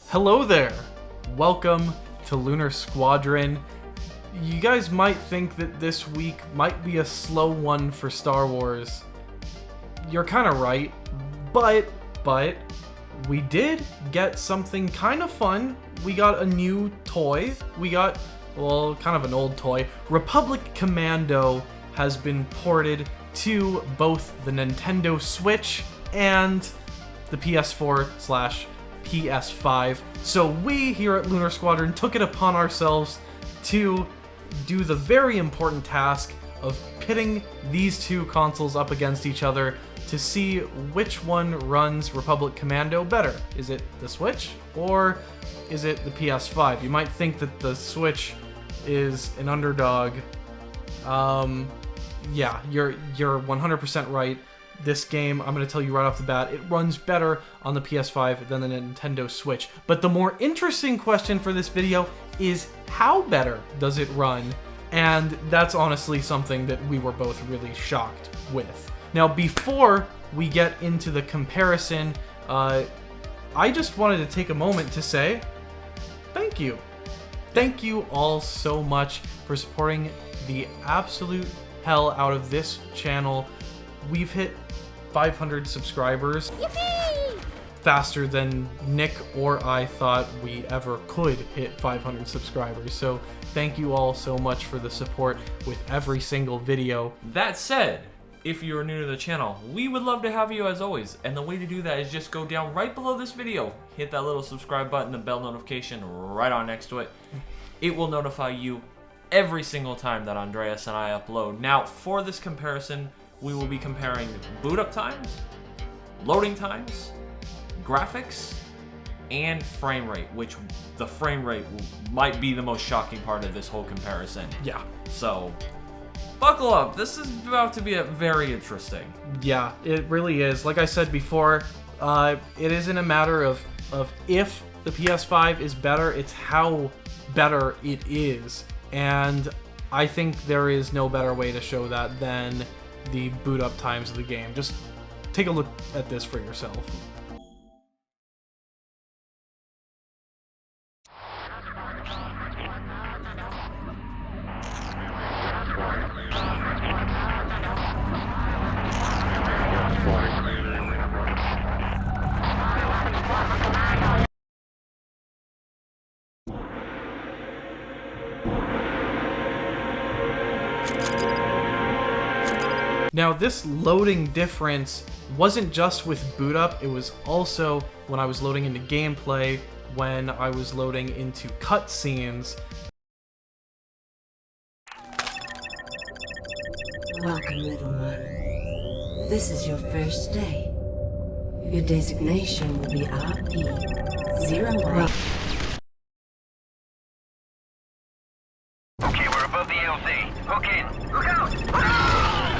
Hello there! Welcome to Lunar Squadron. You guys might think that this week might be a slow one for Star Wars. You're kind of right, but we did get something kind of fun. We got a new toy. We got, well, kind of an old toy. Republic Commando has been ported to both the Nintendo Switch and the PS4/PS5. So we here at Lunar Squadron took it upon ourselves to do the very important task of pitting these two consoles up against each other to see which one runs Republic Commando better. Is it the Switch or is it the PS5? You might think that the Switch is an underdog. Yeah, you're 100% right. This game, I'm going to tell you right off the bat, it runs better on the PS5 than the Nintendo Switch. But the more interesting question for this video is, how better does it run? And that's honestly something that we were both really shocked with. Now, before we get into the comparison, I just wanted to take a moment to say thank you. Thank you all so much for supporting the absolute hell out of this channel. We've hit 500 subscribers. Yippee! Faster than Nick or I thought we ever could hit 500 subscribers. So thank you all so much for the support with every single video. That said, if you're new to the channel, we would love to have you as always. And the way to do that is just go down right below this video, hit that little subscribe button, the bell notification right on next to it. It will notify you every single time that Andreas and I upload. Now, for this comparison, we will be comparing boot up times, loading times, graphics, and frame rate, which the frame rate might be the most shocking part of this whole comparison. Yeah. So, buckle up. This is about to be very interesting. Yeah, it really is. Like I said before, it isn't a matter of if the PS5 is better, it's how better it is. And I think there is no better way to show that than the boot up times of the game. Just take a look at this for yourself. Now, this loading difference wasn't just with boot up, it was also when I was loading into gameplay, when I was loading into cutscenes. Welcome, little one. This is your first day. Your designation will be RP-01. Okay, we're above the LZ. Hook in. Look out!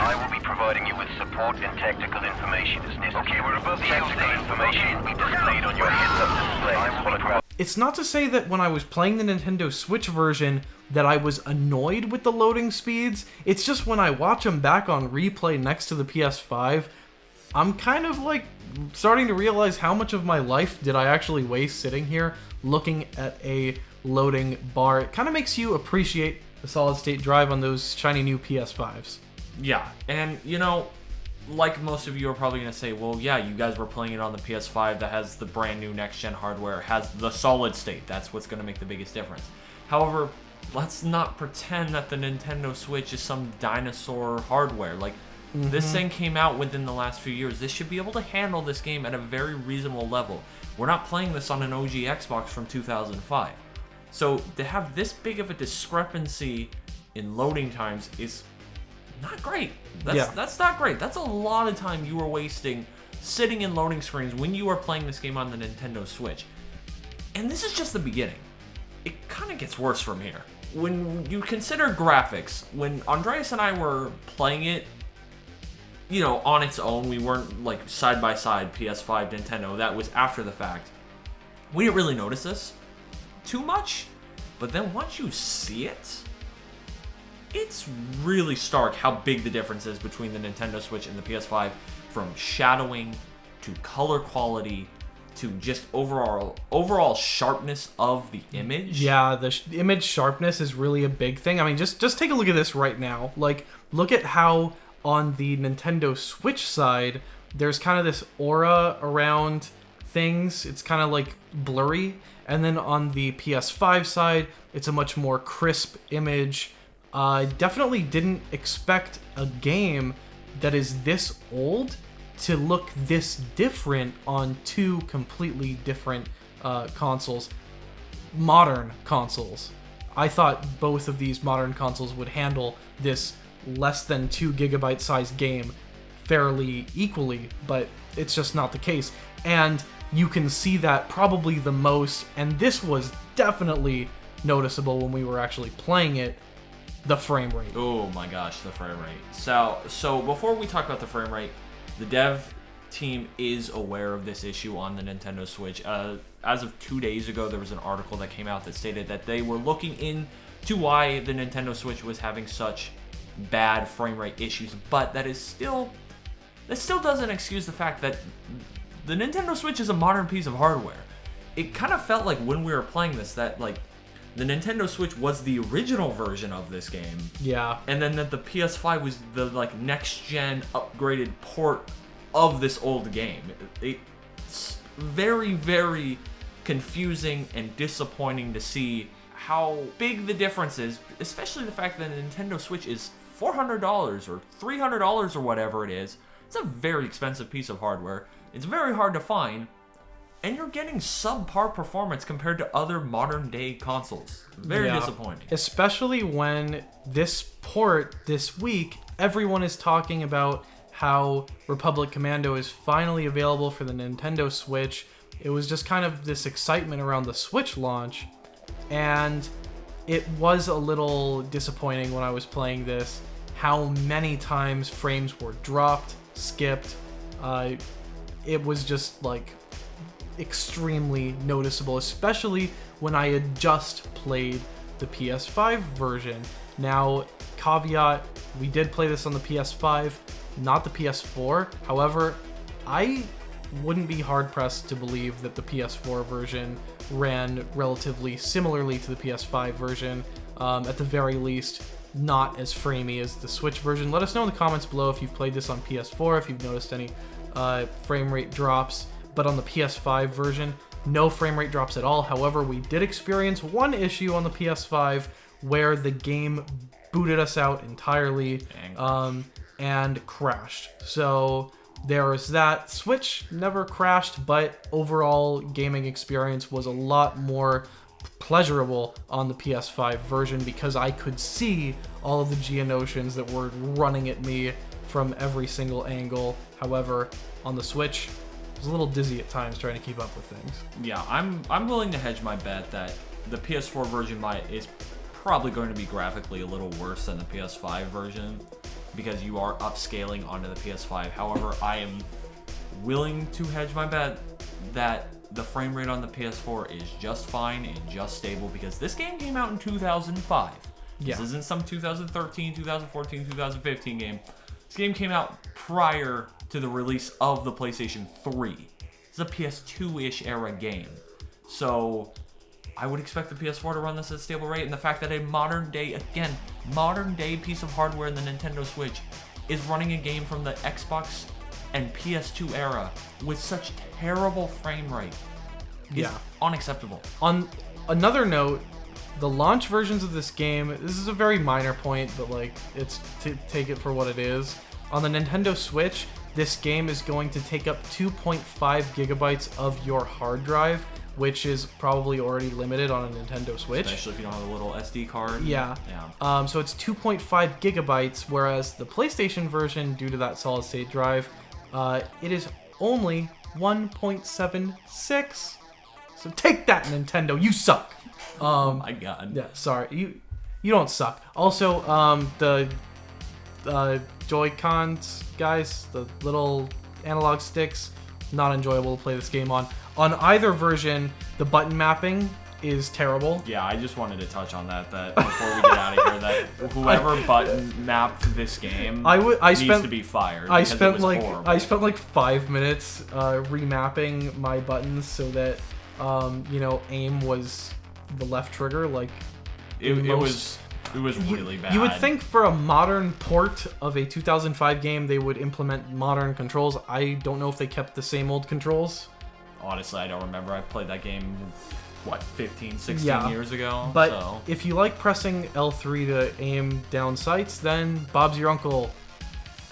I will be providing you with support and tactical information as necessary. Okay, we're above the LZ. Information will be displayed on your heads-up display. I will be It's not to say that when I was playing the Nintendo Switch version that I was annoyed with the loading speeds. It's just when I watch them back on replay next to the PS5, I'm kind of like starting to realize how much of my life did I actually waste sitting here looking at a loading bar. It kind of makes you appreciate the solid-state drive on those shiny new PS5s. Yeah, and you know, like most of you are probably going to say, well, yeah, you guys were playing it on the PS5 that has the brand new next-gen hardware, has the solid state. That's what's going to make the biggest difference. However, let's not pretend that the Nintendo Switch is some dinosaur hardware. Like, this thing came out within the last few years. This should be able to handle this game at a very reasonable level. We're not playing this on an OG Xbox from 2005. So to have this big of a discrepancy in loading times is not great. That's not great. That's a lot of time you were wasting sitting in loading screens when you are playing this game on the Nintendo Switch. And this is just the beginning. It kind of gets worse from here. When you consider graphics, when Andreas and I were playing it, you know, on its own, we weren't like side by side PS5, Nintendo. That was after the fact. We didn't really notice this too much, but then once you see it, it's really stark how big the difference is between the Nintendo Switch and the PS5, from shadowing to color quality to just overall sharpness of the image. Yeah, the image sharpness is really a big thing. I mean, just take a look at this right now. Like, look at how on the Nintendo Switch side, there's kind of this aura around things. It's kind of like blurry. And then on the PS5 side, it's a much more crisp image. I definitely didn't expect a game that is this old to look this different on two completely different consoles. Modern consoles. I thought both of these modern consoles would handle this less than 2 gigabyte size game fairly equally, but it's just not the case. And you can see that probably the most, and this was definitely noticeable when we were actually playing it, the frame rate. Oh my gosh, the frame rate. So before we talk about the frame rate, the dev team is aware of this issue on the Nintendo Switch. As of 2 days ago, there was an article that came out that stated that they were looking into why the Nintendo Switch was having such bad frame rate issues, but that still doesn't excuse the fact that the Nintendo Switch is a modern piece of hardware. It kind of felt like when we were playing this that like the Nintendo Switch was the original version of this game. Yeah. And then that the PS5 was the like next gen upgraded port of this old game. It's very, very confusing and disappointing to see how big the difference is, especially the fact that the Nintendo Switch is $400 or $300 or whatever it is. It's a very expensive piece of hardware. It's very hard to find, and you're getting subpar performance compared to other modern day consoles. Very disappointing. Especially when this port this week, everyone is talking about how Republic Commando is finally available for the Nintendo Switch. It was just kind of this excitement around the Switch launch, and it was a little disappointing when I was playing this how many times frames were dropped, skipped. It was just like extremely noticeable, especially when I had just played the PS5 version. Now, caveat, we did play this on the PS5, not the PS4. However, I wouldn't be hard-pressed to believe that the PS4 version ran relatively similarly to the PS5 version, at the very least, not as framey as the Switch version. Let us know in the comments below if you've played this on PS4, if you've noticed any frame rate drops. But on the PS5 version, no frame rate drops at all. However, we did experience one issue on the PS5 where the game booted us out entirely and crashed. So there was that. Switch never crashed, but overall gaming experience was a lot more pleasurable on the PS5 version because I could see all of the Geonosians that were running at me from every single angle. However, on the Switch, I was a little dizzy at times trying to keep up with things. Yeah, I'm willing to hedge my bet that the PS4 version is probably going to be graphically a little worse than the PS5 version because you are upscaling onto the PS5. However, I am willing to hedge my bet that the frame rate on the PS4 is just fine and just stable because this game came out in 2005. Yeah. This isn't some 2013, 2014, 2015 game. This game came out prior to the release of the PlayStation 3. It's a PS2-ish era game. So I would expect the PS4 to run this at a stable rate, and the fact that a modern day piece of hardware in the Nintendo Switch is running a game from the Xbox and PS2 era with such terrible frame rate is unacceptable. On another note, the launch versions of this game, this is a very minor point, but like, it's to take it for what it is. On the Nintendo Switch, this game is going to take up 2.5 gigabytes of your hard drive, which is probably already limited on a Nintendo Switch. Especially if you don't have a little SD card. Yeah. So it's 2.5 gigabytes, whereas the PlayStation version, due to that solid state drive, it is only 1.76. So take that, Nintendo. You suck. Oh my god. Yeah, sorry. You don't suck. Also, the Joy-Cons, guys, the little analog sticks, not enjoyable to play this game on. On either version, the button mapping is terrible. Yeah, I just wanted to touch on that before we get out of here, that whoever button mapped this game needs to be fired. I because it was I spent like 5 minutes remapping my buttons so that aim was the left trigger. Like it was really bad. You would think for a modern port of a 2005 game they would implement modern controls. I don't know if they kept the same old controls. Honestly, I don't remember. I played that game, 15, 16 years ago? But so. If you like pressing L3 to aim down sights, then Bob's your uncle.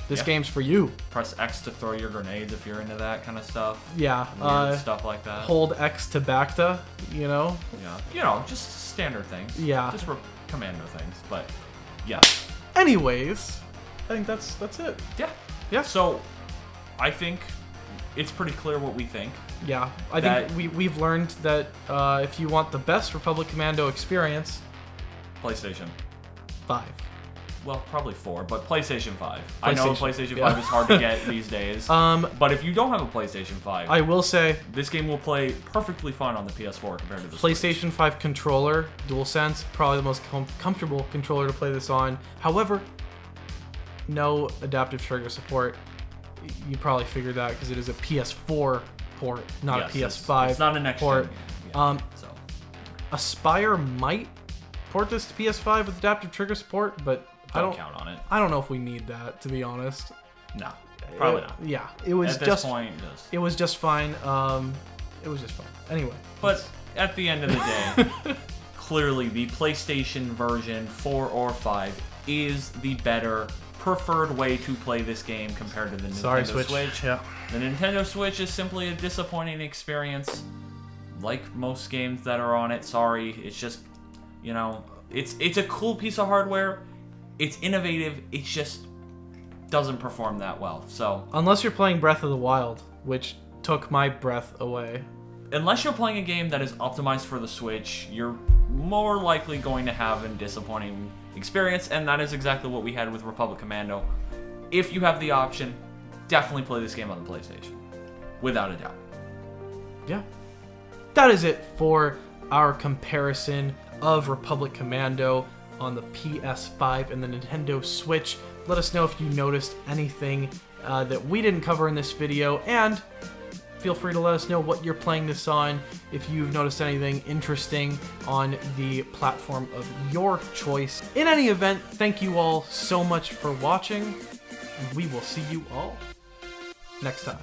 This game's for you. Press X to throw your grenades if you're into that kind of stuff. Yeah. Weird stuff like that. Hold X to back to, Yeah. Just standard things. Yeah. Just Commando things, but yeah. Anyways, I think that's it. Yeah. Yeah. So, I think it's pretty clear what we think. Yeah, I think we've learned that if you want the best Republic Commando experience, PlayStation 5. Well, probably 4, but PlayStation 5. I know PlayStation 5 is hard to get these days. But if you don't have a PlayStation 5, I will say this game will play perfectly fine on the PS4 compared to the PlayStation Switch. 5 controller, DualSense, probably the most comfortable controller to play this on. However, no adaptive trigger support. You probably figured that because it is a PS4 port, not a PS5 it's not a next port. Gen game. So. Aspyr might port this to PS5 with adaptive trigger support, but I don't count on it. I don't know if we need that, to be honest. No, probably not. Yeah, it was at this point, it was just fine. It was just fine. Anyway, but at the end of the day, clearly the PlayStation version 4 or 5 is the better, preferred way to play this game compared to the Nintendo Switch. Yeah. The Nintendo Switch is simply a disappointing experience, like most games that are on it. Sorry, it's just, it's a cool piece of hardware. It's innovative. It just doesn't perform that well. So unless you're playing Breath of the Wild, which took my breath away. Unless you're playing a game that is optimized for the Switch, you're more likely going to have a disappointing experience, and that is exactly what we had with Republic Commando. If you have the option, definitely play this game on the PlayStation. Without a doubt. Yeah. That is it for our comparison of Republic Commando on the PS5 and the Nintendo Switch. Let us know if you noticed anything that we didn't cover in this video, and feel free to let us know what you're playing this on, if you've noticed anything interesting on the platform of your choice. In any event, thank you all so much for watching, and we will see you all next time.